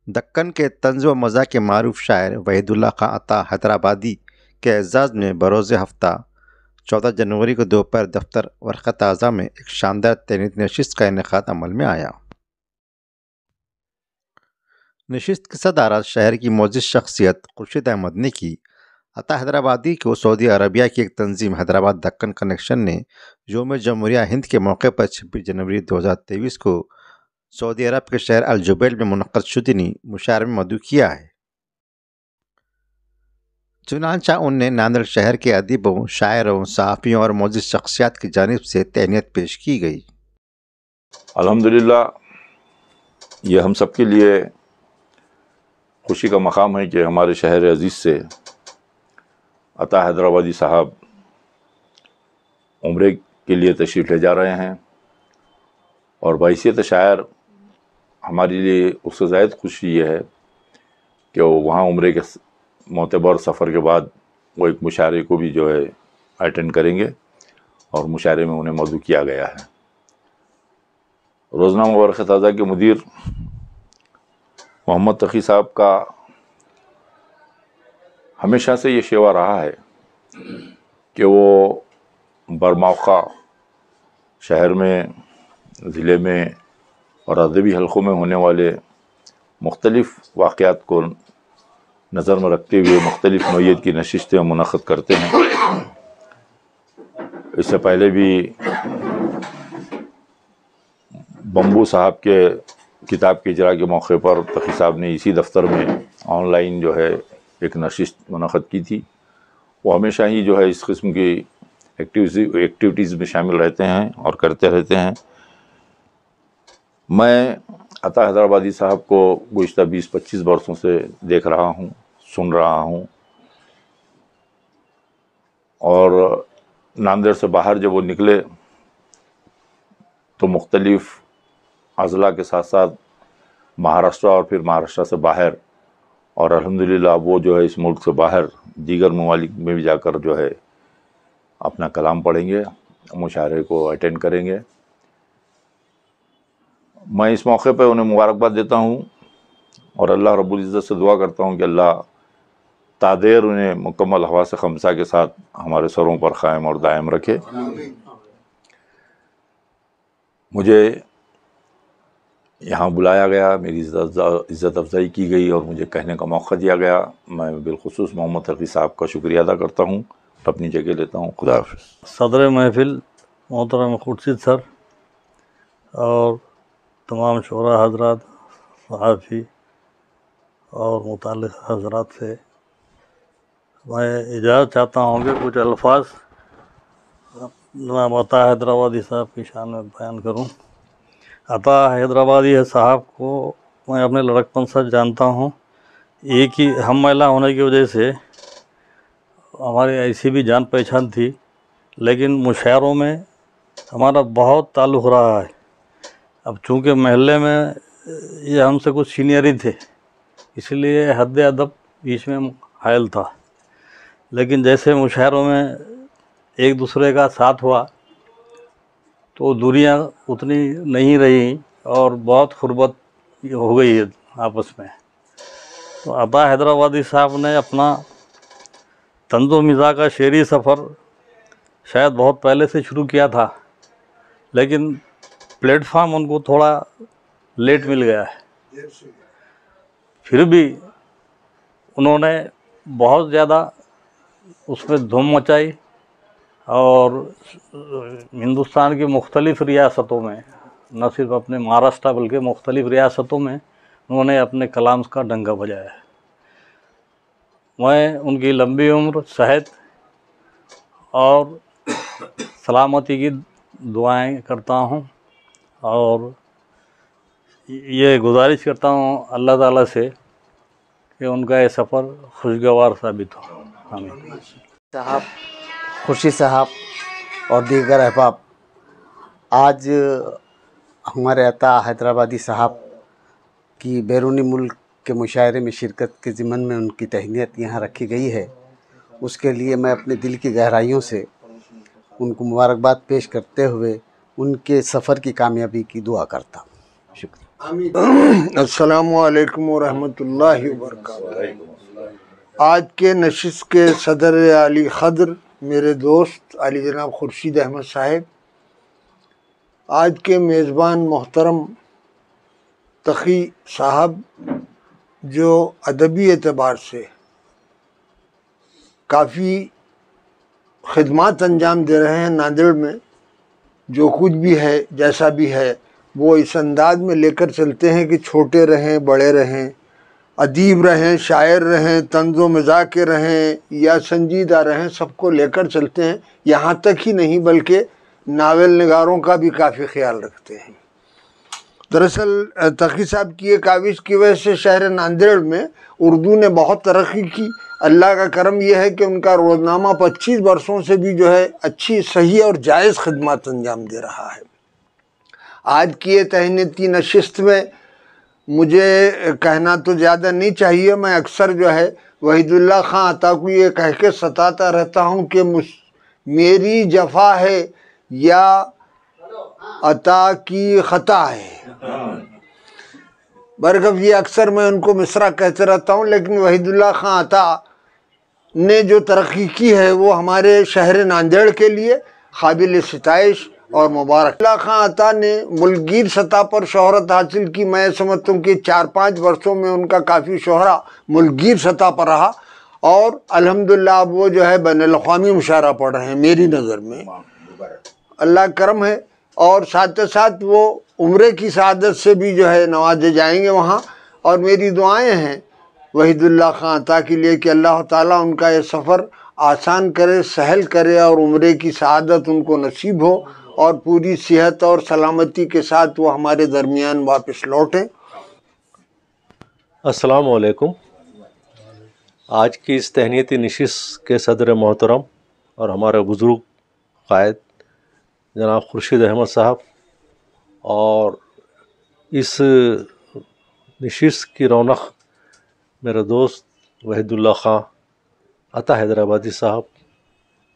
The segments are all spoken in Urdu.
دکن کے طنز و مزاح کے معروف شاعر وحید اللہ خان عطا حیدرآبادی کے اعزاز میں بروز ہفتہ 14 جنوری کو دوپہر دفتر ورقت اعضاء میں ایک شاندار تہنیت نشست کا انعقاد عمل میں آیا۔ نشست کی صدارت شہر کی معزز شخصیت خورشید احمد نے کی۔ عطا حیدرآبادی کو سعودی عربیہ کی ایک تنظیم حیدرآباد دکن کنیکشن نے یوم جمہوریہ ہند کے موقع پر 26 جنوری 2023 کو سعودی عرب کے شہر الجبیل میں منعقد شدنی مشاعرے میں مدعو کیا ہے۔ چنانچہ ان نے ناندیڑ شہر کے ادیبوں، شاعروں، صحافیوں اور معزز شخصیات کی جانب سے تہنیت پیش کی گئی۔ الحمدللہ یہ ہم سب کے لیے خوشی کا مقام ہے کہ ہمارے شہر عزیز سے عطا حیدرآبادی صاحب عمرے کے لیے تشریف لے جا رہے ہیں، اور بحیثیت شاعر ہمارے لیے اس سے زائد خوشی یہ ہے کہ وہ وہاں عمرے کے معتبر سفر کے بعد وہ ایک مشاعرے کو بھی جو ہے اٹینڈ کریں گے، اور مشاعرے میں انہیں مدعو کیا گیا ہے۔ روزنامہ ورقت اعضاء کے مدیر محمد تقی صاحب کا ہمیشہ سے یہ شیوا رہا ہے کہ وہ برموقع شہر میں، ضلع میں اور ادبی حلقوں میں ہونے والے مختلف واقعات کو نظر میں رکھتے ہوئے مختلف نوعیت کی نشستیں منعقد کرتے ہیں۔ اس سے پہلے بھی بمبو صاحب کے کتاب کے اجراء کے موقع پر تقی صاحب نے اسی دفتر میں آن لائن جو ہے ایک نشست منعقد کی تھی۔ وہ ہمیشہ ہی جو ہے اس قسم کی ایکٹیویٹیز میں شامل رہتے ہیں اور کرتے رہتے ہیں۔ میں عطا حیدرآبادی صاحب کو گزشتہ 20-25 برسوں سے دیکھ رہا ہوں، سن رہا ہوں، اور ناندیڑ سے باہر جب وہ نکلے تو مختلف اضلاع کے ساتھ ساتھ مہاراشٹر اور پھر مہاراشٹر سے باہر، اور الحمدللہ وہ جو ہے اس ملک سے باہر دیگر ممالک میں بھی جا کر جو ہے اپنا کلام پڑھیں گے، مشاعرے کو اٹینڈ کریں گے۔ میں اس موقع پہ انہیں مبارکباد دیتا ہوں اور اللہ رب العزت سے دعا کرتا ہوں کہ اللہ تادیر انہیں مکمل حواس خمسہ کے ساتھ ہمارے سروں پر قائم اور دائم رکھے۔ مجھے یہاں بلایا گیا، میری عزت افزائی کی گئی اور مجھے کہنے کا موقع دیا گیا۔ میں بالخصوص محمد تقی صاحب کا شکریہ ادا کرتا ہوں، اپنی جگہ لیتا ہوں۔ خدا حافظ۔ صدر محفل محترم خورشید سر اور تمام شعراء حضرات، صحافی اور متعلق حضرات سے میں اجازت چاہتا ہوں کہ کچھ الفاظ جناب عطا حیدرآبادی صاحب کی شان میں بیان کروں۔ عطا حیدرآبادی صاحب کو میں اپنے لڑکپن سے جانتا ہوں۔ ایک ہی ہم مہیلا ہونے کی وجہ سے ہماری ایسی بھی جان پہچان تھی، لیکن مشاعروں میں ہمارا بہت تعلق رہا ہے۔ اب چونکہ محلے میں یہ ہم سے کچھ سینئر ہی تھے، اس لیے حد ادب بیچ میں حائل تھا، لیکن جیسے مشاعروں میں ایک دوسرے کا ساتھ ہوا تو دوریاں اتنی نہیں رہی اور بہت قربت ہو گئی ہے آپس میں۔ تو عطا حیدرآبادی صاحب نے اپنا طنز و مزاح کا شعری سفر شاید بہت پہلے سے شروع کیا تھا، لیکن پلیٹ فارم ان کو تھوڑا لیٹ مل گیا ہے۔ پھر بھی انہوں نے بہت زیادہ اس میں دھوم مچائی، اور ہندوستان کی مختلف ریاستوں میں، نہ صرف اپنے مہاراشٹر بلکہ مختلف ریاستوں میں انہوں نے اپنے کلام کا ڈنکا بجایا ہے۔ میں ان کی لمبی عمر، صحت اور سلامتی کی دعائیں کرتا ہوں، اور یہ گزارش کرتا ہوں اللہ تعالیٰ سے کہ ان کا یہ سفر خوشگوار ثابت ہو۔ آمین۔ صاحب، خورشید صاحب اور دیگر احباب، آج ہمارے عطا حیدرآبادی صاحب کی بیرونی ملک کے مشاعرے میں شرکت کے ضمن میں ان کی تہنیت یہاں رکھی گئی ہے۔ اس کے لیے میں اپنے دل کی گہرائیوں سے ان کو مبارکباد پیش کرتے ہوئے ان کے سفر کی کامیابی کی دعا کرتا ہوں۔ شکریہ۔ السلام علیکم ورحمۃ اللہ وبرکاتہ۔ آج کے نشست کے صدر علی خضر میرے دوست علی جناب خورشید احمد صاحب، آج کے میزبان محترم تقی صاحب جو ادبی اعتبار سے کافی خدمات انجام دے رہے ہیں ناندیڑ میں، جو کچھ بھی ہے جیسا بھی ہے وہ اس انداز میں لے کر چلتے ہیں کہ چھوٹے رہیں بڑے رہیں، ادیب رہیں شاعر رہیں طنز و مزاح کے رہیں یا سنجیدہ رہیں، سب کو لے کر چلتے ہیں۔ یہاں تک ہی نہیں بلکہ ناول نگاروں کا بھی کافی خیال رکھتے ہیں۔ دراصل تقی صاحب کی یہ کاوش کی وجہ سے شہر ناندیڑ میں اردو نے بہت ترقی کی۔ اللہ کا کرم یہ ہے کہ ان کا روزنامہ 25 برسوں سے بھی جو ہے اچھی صحیح اور جائز خدمات انجام دے رہا ہے۔ آج کی یہ تہنیتی نشست میں مجھے کہنا تو زیادہ نہیں چاہیے، میں اکثر جو ہے وحید اللہ خان عطا کو یہ کہہ کے ستاتا رہتا ہوں کہ میری جفا ہے یا عطا کی خطا ہے۔ برگف یہ اکثر میں ان کو مصرع کہتے رہتا ہوں، لیکن وحید اللہ خان عطا نے جو ترقی کی ہے وہ ہمارے شہر ناندیڑ کے لیے قابل ستائش اور مبارک۔ اللہ خان عطا نے ملک گیر سطح پر شہرت حاصل کی۔ میں سمجھتا ہوں کہ 4-5 برسوں میں ان کا کافی شہرہ ملک گیر سطح پر رہا، اور الحمدللہ اب وہ جو ہے بین الاقوامی مشاہرہ پڑھ رہے ہیں میری نظر میں، اللہ کرم ہے۔ اور ساتھ ساتھ وہ عمرے کی سعادت سے بھی جو ہے نوازے جائیں گے وہاں، اور میری دعائیں ہیں وحید اللہ خان عطا کے لیے کہ اللہ تعالیٰ ان کا یہ سفر آسان کرے، سہل کرے، اور عمرے کی سعادت ان کو نصیب ہو، اور پوری صحت اور سلامتی کے ساتھ وہ ہمارے درمیان واپس لوٹیں۔ السلام علیکم۔ آج کی اس تہنیتی نشست کے صدر محترم اور ہمارے بزرگ قائد جناب خورشید احمد صاحب، اور اس نشست کی رونق میرے دوست وحید اللہ خان عطا حیدرآبادی صاحب،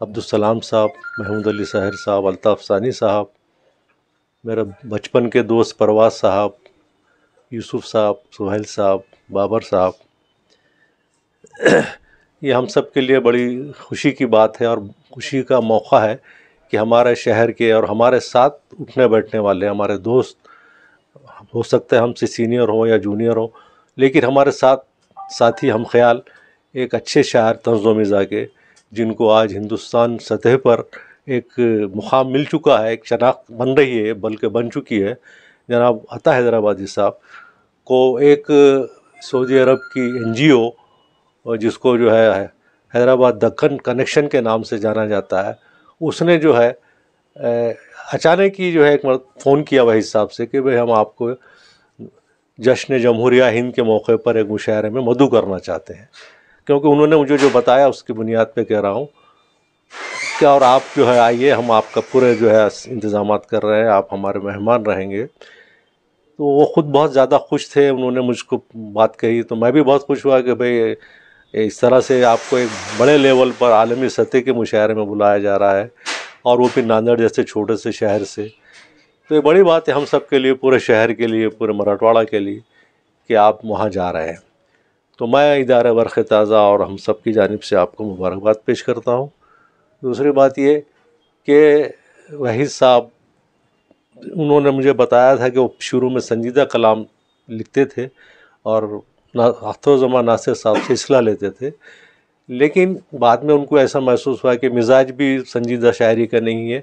عبدالسلام صاحب، محمود علی ساحر صاحب، الطاف ثانی صاحب، میرے بچپن کے دوست پرواز صاحب، یوسف صاحب، سہیل صاحب، بابر صاحب، یہ ہم سب کے لیے بڑی خوشی کی بات ہے اور خوشی کا موقع ہے کہ ہمارے شہر کے اور ہمارے ساتھ اٹھنے بیٹھنے والے ہمارے دوست، ہو سکتا ہے ہم سے سینئر ہوں یا جونیئر ہوں، لیکن ہمارے ساتھی ہم خیال ایک اچھے شاعر طنز و مزاح کے، جن کو آج ہندوستان سطح پر ایک مقام مل چکا ہے، ایک شناخت بن رہی ہے بلکہ بن چکی ہے، جناب عطا حیدرآبادی صاحب کو ایک سعودی عرب کی NGO جس کو جو ہے حیدرآباد دکن کنیکشن کے نام سے جانا جاتا ہے، اس نے جو ہے اچانک ہی جو ہے ایک فون کیا وحید صاحب سے کہ بھئی ہم آپ کو جشن جمہوریہ ہند کے موقع پر ایک مشاعرے میں مدعو کرنا چاہتے ہیں، کیونکہ انہوں نے مجھے جو بتایا اس کی بنیاد پہ کہہ رہا ہوں کہ اور آپ جو ہے آئیے، ہم آپ کا پورے جو ہے انتظامات کر رہے ہیں، آپ ہمارے مہمان رہیں گے۔ تو وہ خود بہت زیادہ خوش تھے، انہوں نے مجھ کو بات کہی تو میں بھی بہت خوش ہوا کہ بھئی اس طرح سے آپ کو ایک بڑے لیول پر عالمی سطح کے مشاعرے میں بلایا جا رہا ہے، اور وہ پھر ناندیڑ جیسے چھوٹے سے شہر سے۔ تو یہ بڑی بات ہے ہم سب کے لیے، پورے شہر کے لیے، پورے مراٹھواڑہ کے لیے کہ آپ وہاں جا رہے ہیں۔ تو میں ادارہ برق تازہ اور ہم سب کی جانب سے آپ کو مبارکباد پیش کرتا ہوں۔ دوسری بات یہ کہ وحید صاحب، انہوں نے مجھے بتایا تھا کہ وہ شروع میں سنجیدہ کلام لکھتے تھے اور ہفتوں زمان ناصر صاحب سے اصلاح لیتے تھے، لیکن بعد میں ان کو ایسا محسوس ہوا کہ مزاج بھی سنجیدہ شاعری کا نہیں ہے،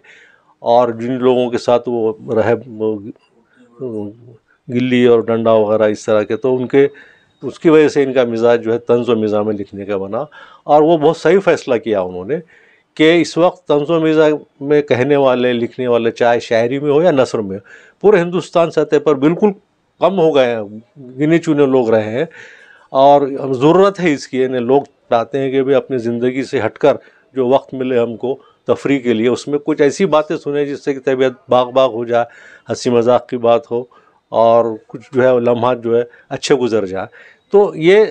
اور جن لوگوں کے ساتھ وہ رہے گلی اور ڈنڈا وغیرہ اس طرح کے، تو اس کی وجہ سے ان کا مزاج جو ہے طنز و مزاح میں لکھنے کا بنا، اور وہ بہت صحیح فیصلہ کیا انہوں نے کہ اس وقت طنز و مزاح میں کہنے والے لکھنے والے، چاہے شاعری میں ہو یا نثر میں، پورے ہندوستان سطح پر بالکل کم ہو گئے ہیں، گنے چنے لوگ رہے ہیں، اور ضرورت ہے اس کی، یعنی لوگ چاہتے ہیں کہ بھی اپنی زندگی سے ہٹ کر جو وقت ملے ہم کو تفریح کے لیے، اس میں کچھ ایسی باتیں سنیں جس سے کہ طبیعت باغ ہو جائے، ہنسی مذاق کی بات ہو، اور کچھ جو ہے لمحات جو ہے اچھے گزر جائے۔ تو یہ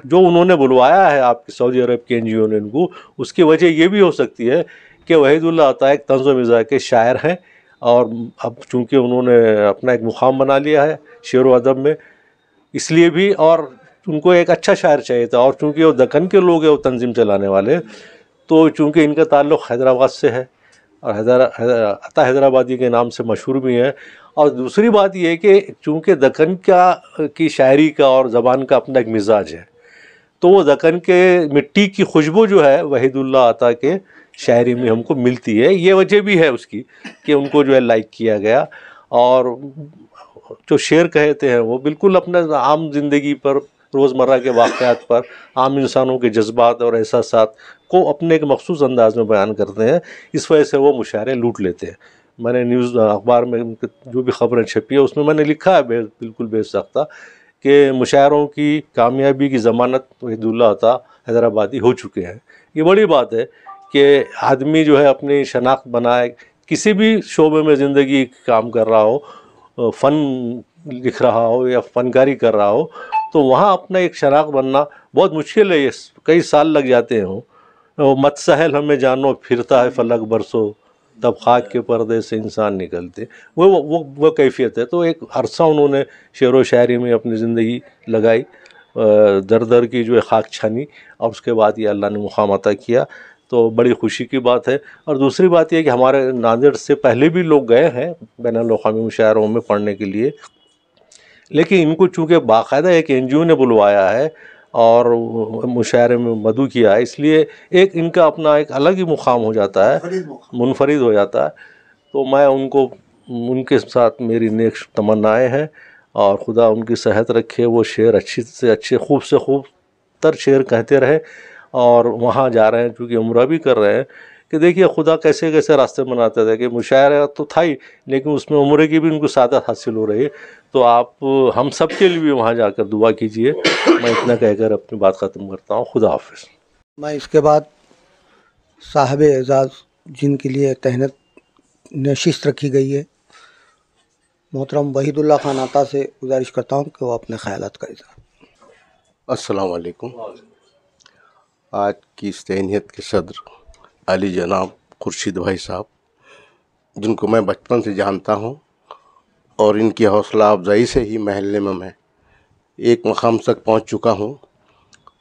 جو انہوں نے بلوایا ہے آپ کی سعودی عرب کی NGO نے ان کو، اس کی وجہ یہ بھی ہو سکتی ہے کہ وحید اللہ عطا ایک طنز و مزاح کے شاعر ہیں، اور اب چونکہ انہوں نے اپنا ایک مقام بنا لیا ہے شعر و ادب میں، اس لیے بھی، اور ان کو ایک اچھا شاعر چاہیے تھا، اور چونکہ وہ دکن کے لوگ ہیں، وہ تنظیم چلانے والے، تو چونکہ ان کا تعلق حیدرآباد سے ہے اور عطا حیدرآبادی کے نام سے مشہور بھی ہیں. اور دوسری بات یہ ہے کہ چونکہ دکن کی شاعری کا اور زبان کا اپنا ایک مزاج ہے، تو وہ دکن کے مٹی کی خوشبو جو ہے وحید اللہ عطا کے شاعری میں ہم کو ملتی ہے. یہ وجہ بھی ہے اس کی کہ ان کو جو ہے لائک کیا گیا، اور جو شعر کہتے ہیں وہ بالکل اپنے عام زندگی پر، روزمرہ کے واقعات پر، عام انسانوں کے جذبات اور احساسات کو اپنے ایک مخصوص انداز میں بیان کرتے ہیں. اس وجہ سے وہ مشاعرے لوٹ لیتے ہیں. میں نے نیوز اخبار میں جو بھی خبریں چھپی ہے اس میں نے لکھا ہے بالکل بے ساختہ کہ مشاعروں کی کامیابی کی ضمانت وحید اللہ عطا حیدرآبادی ہو چکے ہیں. یہ بڑی بات ہے کہ آدمی جو ہے اپنی شناخت بنائے، کسی بھی شعبے میں زندگی کام کر رہا ہو، فن لکھ رہا ہو یا فنکاری کر رہا ہو، تو وہاں اپنا ایک شناخت بننا بہت مشکل ہے. یہ کئی سال لگ جاتے ہیں. مت سہل ہمیں جانو پھرتا ہے فلک برسو، تب خاک کے پردے سے انسان نکلتے. وہ کیفیت ہے. تو ایک عرصہ انہوں نے شعر و شاعری میں اپنی زندگی لگائی، در در کی جو ہے خاک چھانی، اور اس کے بعد یہ اللہ نے مقام عطا کیا. تو بڑی خوشی کی بات ہے. اور دوسری بات یہ کہ ہمارے ناندیڑ سے پہلے بھی لوگ گئے ہیں بین الاقوامی مشاعروں میں پڑھنے کے لیے، لیکن ان کو چونکہ باقاعدہ ایک NGO نے بلوایا ہے اور مشاعرے میں مدعو کیا ہے، اس لیے ایک ان کا اپنا ایک الگ ہی مقام ہو جاتا ہے، منفرد ہو جاتا ہے. تو میں ان کے ساتھ میری نیک تمنائیں ہیں، اور خدا ان کی صحت رکھے، وہ شعر اچھی سے اچھے، خوب سے خوب تر شعر کہتے رہے. اور وہاں جا رہے ہیں چونکہ عمرہ بھی کر رہے ہیں، کہ دیکھیے خدا کیسے کیسے راستے بناتے تھے، کہ مشاعرہ تو تھا ہی لیکن اس میں عمرے کی بھی ان کو سعادت حاصل ہو رہی ہے. تو آپ ہم سب کے لیے بھی وہاں جا کر دعا کیجئے. میں اتنا کہہ کر اپنی بات ختم کرتا ہوں. خدا حافظ. میں اس کے بعد صاحب اعزاز جن کے لیے تہنیت نشست رکھی گئی ہے، محترم وحید اللہ خان عطا سے گزارش کرتا ہوں کہ وہ اپنے خیالات کا اظہار. السلام علیکم. آج کی اس تہنیت کے صدر علی جناب خورشید بھائی صاحب، جن کو میں بچپن سے جانتا ہوں، اور ان کی حوصلہ افزائی سے ہی محلے میں ایک مقام تک پہنچ چکا ہوں.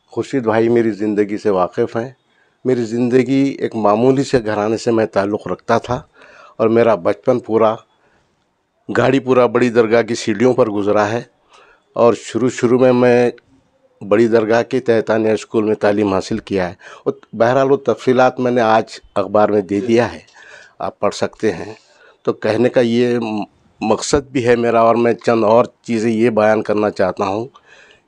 خورشید بھائی میری زندگی سے واقف ہیں. میری زندگی ایک معمولی سے گھرانے سے میں تعلق رکھتا تھا، اور میرا بچپن پورا گاڑی پورا بڑی درگاہ کی سیڑھیوں پر گزرا ہے. اور شروع میں بڑی درگاہ کے تحتانیہ اسکول میں تعلیم حاصل کیا ہے. بہرحال وہ تفصیلات میں نے آج اخبار میں دے دیا ہے، آپ پڑھ سکتے ہیں. تو کہنے کا یہ مقصد بھی ہے میرا، اور میں چند اور چیزیں یہ بیان کرنا چاہتا ہوں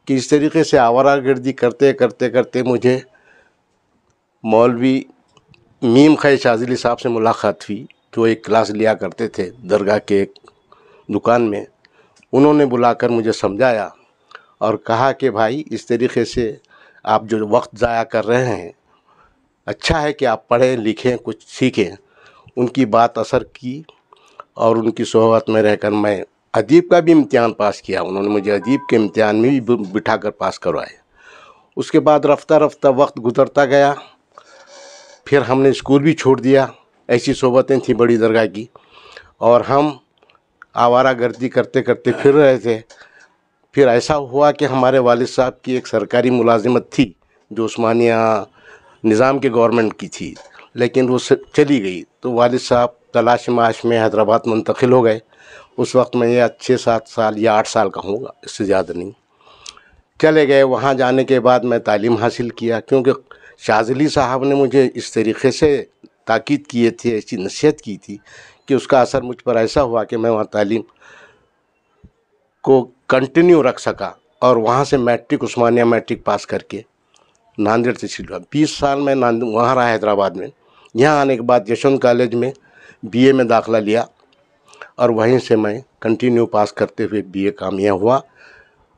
کہ اس طریقے سے آوارہ گردی کرتے مجھے مولوی میم خیر شاذلی صاحب سے ملاقات ہوئی، جو ایک کلاس لیا کرتے تھے درگاہ کے ایک دکان میں. انہوں نے بلا کر مجھے سمجھایا اور کہا کہ بھائی اس طریقے سے آپ جو وقت ضائع کر رہے ہیں، اچھا ہے کہ آپ پڑھیں لکھیں کچھ سیکھیں. ان کی بات اثر کی، اور ان کی صحبت میں رہ کر میں ادیب کا بھی امتحان پاس کیا. انہوں نے مجھے ادیب کے امتحان میں بھی بٹھا کر پاس کروائے. اس کے بعد رفتہ وقت گزرتا گیا. پھر ہم نے اسکول بھی چھوڑ دیا. ایسی صحبتیں تھیں بڑی درگاہ کی، اور ہم آوارہ گردی کرتے پھر رہے تھے. پھر ایسا ہوا کہ ہمارے والد صاحب کی ایک سرکاری ملازمت تھی جو عثمانیہ نظام کے گورنمنٹ کی تھی، لیکن وہ چلی گئی. تو والد صاحب تلاش معاش میں حیدرآباد منتقل ہو گئے. اس وقت میں یہ 6-7 سال یا 8 سال کا ہوں گا، اس سے زیادہ نہیں. چلے گئے. وہاں جانے کے بعد میں تعلیم حاصل کیا، کیونکہ شاذلی صاحب نے مجھے اس طریقے سے تاکید کیے تھے، ایسی نصیحت کی تھی کہ اس کا اثر مجھ پر ایسا ہوا کہ میں وہاں تعلیم کو کنٹینیو رکھ سکا. اور وہاں سے عثمانیہ میٹرک پاس کر کے ناندیڑ سے شروع 20 سال میں وہاں رہا حیدرآباد میں. یہاں آنے کے بعد یشونت کالج میں BA میں داخلہ لیا، اور وہیں سے میں کنٹینیو پاس کرتے ہوئے BA کامیاب ہوا،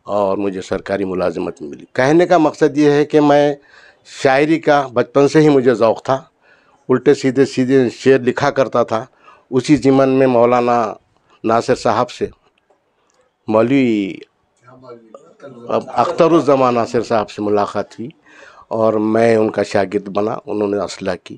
اور مجھے سرکاری ملازمت ملی. کہنے کا مقصد یہ ہے کہ میں شاعری کا بچپن سے ہی مجھے ذوق تھا. الٹے سیدھے شعر لکھا کرتا تھا. اسی ضمن میں مولانا ناصر صاحب سے، مولوی اختر الزمان ناصر صاحب سے ملاقات ہوئی، اور میں ان کا شاگرد بنا. انہوں نے اصلاح کی.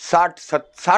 60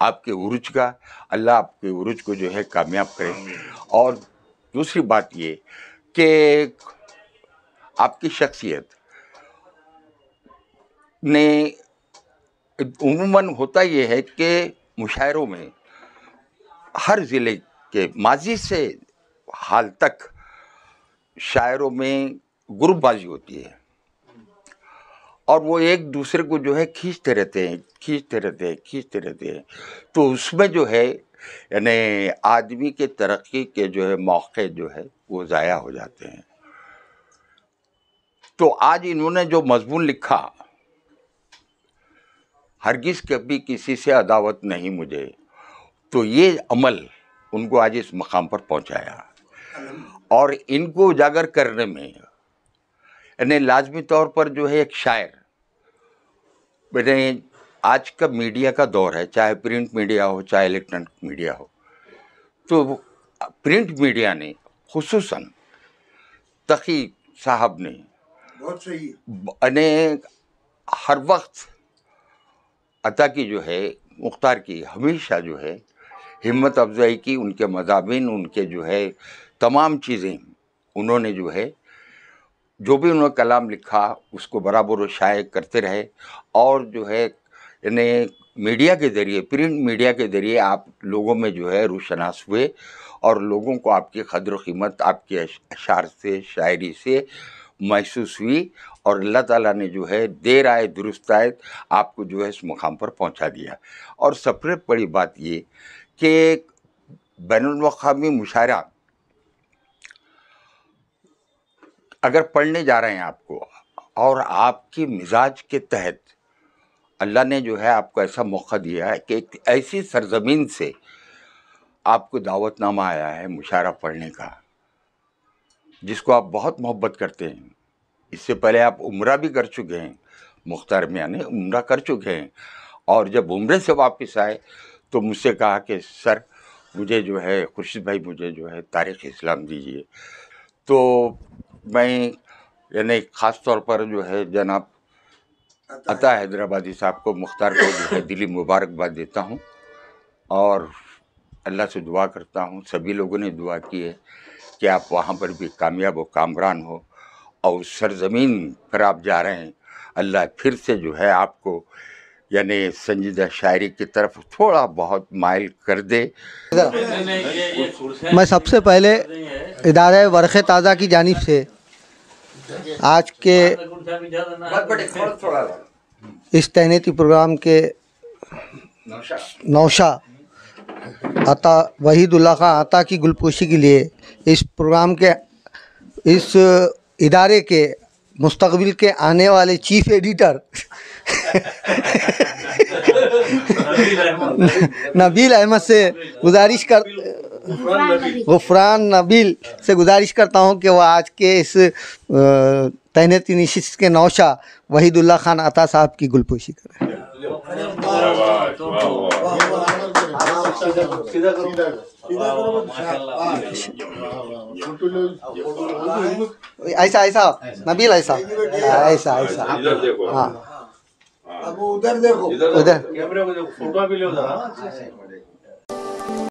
آپ کے عروج کا، اللہ آپ کے عروج کو جو ہے کامیاب کرے. اور دوسری بات یہ کہ آپ کی شخصیت نے عموماً ہوتا یہ ہے کہ مشاعروں میں ہر ضلع کے ماضی سے حال تک شاعروں میں گروپ بازی ہوتی ہے اور وہ ایک دوسرے کو جو ہے کھینچتے رہتے ہیں. تو اس میں جو ہے یعنی آدمی کے ترقی کے جو ہے موقع جو ہے وہ ضائع ہو جاتے ہیں. تو آج انہوں نے جو مضمون لکھا، ہرگز کبھی کسی سے عداوت نہیں مجھے، تو یہ عمل ان کو آج اس مقام پر پہنچایا. اور ان کو اجاگر کرنے میں یعنی لازمی طور پر جو ہے ایک شاعر، آج کا میڈیا کا دور ہے، چاہے پرنٹ میڈیا ہو چاہے الیکٹرانک میڈیا ہو، تو پرنٹ میڈیا نے خصوصاً تقی صاحب نے بہت صحیح ہر وقت عطا کی جو ہے مختار کی ہمیشہ جو ہے ہمت افزائی کی. ان کے مضامین، ان کے جو ہے تمام چیزیں انہوں نے جو ہے جو بھی انہوں نے کلام لکھا اس کو برابر و شائع کرتے رہے. اور جو ہے یعنی میڈیا کے ذریعے، پرنٹ میڈیا کے ذریعے آپ لوگوں میں جو ہے روشناس ہوئے اور لوگوں کو آپ کی قدر و قیمت آپ کے اشعار سے، شاعری سے محسوس ہوئی. اور اللہ تعالیٰ نے جو ہے دیر آئے درست آئے آپ کو جو ہے اس مقام پر پہنچا دیا. اور سب سے بڑی بات یہ کہ بین الاقوامی مشاعرہ اگر پڑھنے جا رہے ہیں آپ کو، اور آپ کی مزاج کے تحت اللہ نے جو ہے آپ کو ایسا موقع دیا ہے کہ ایک ایسی سرزمین سے آپ کو دعوت نامہ آیا ہے مشاعرہ پڑھنے کا، جس کو آپ بہت محبت کرتے ہیں. اس سے پہلے آپ عمرہ بھی کر چکے ہیں، مختار میاں نے عمرہ کر چکے ہیں. اور جب عمرے سے واپس آئے تو مجھ سے کہا کہ سر مجھے جو ہے خورشید بھائی مجھے جو ہے تاریخ اسلام دیجیے. تو میں یعنی خاص طور پر جو ہے جناب عطا حیدرآبادی صاحب کو، مختار کو جو ہے دلی مبارکباد دیتا ہوں اور اللہ سے دعا کرتا ہوں. سبھی لوگوں نے دعا کی ہے کہ آپ وہاں پر بھی کامیاب و کامران ہو، اور اس سرزمین پر آپ جا رہے ہیں اللہ پھر سے جو ہے آپ کو یعنی سنجیدہ شاعری کی طرف تھوڑا بہت مائل کر دے. میں سب سے پہلے ادارہ ورق تازہ کی جانب سے آج کے اس تہنیتی پروگرام کے نوشا عطا وحید اللہ خان عطا کی گلپوشی کے لیے اس پروگرام کے اس ادارے کے مستقبل کے آنے والے چیف ایڈیٹر نبیل احمد سے گزارش غفران نبیل سے گزارش کرتا ہوں کہ وہ آج کے اس تہنیتی نشست کے نوشا وحید اللہ خان عطا صاحب کی گلپوشی کریں. ایسا ایسا نبیل ایسا ایسا ایسا ہاں اب ادھر دیکھو، ادھر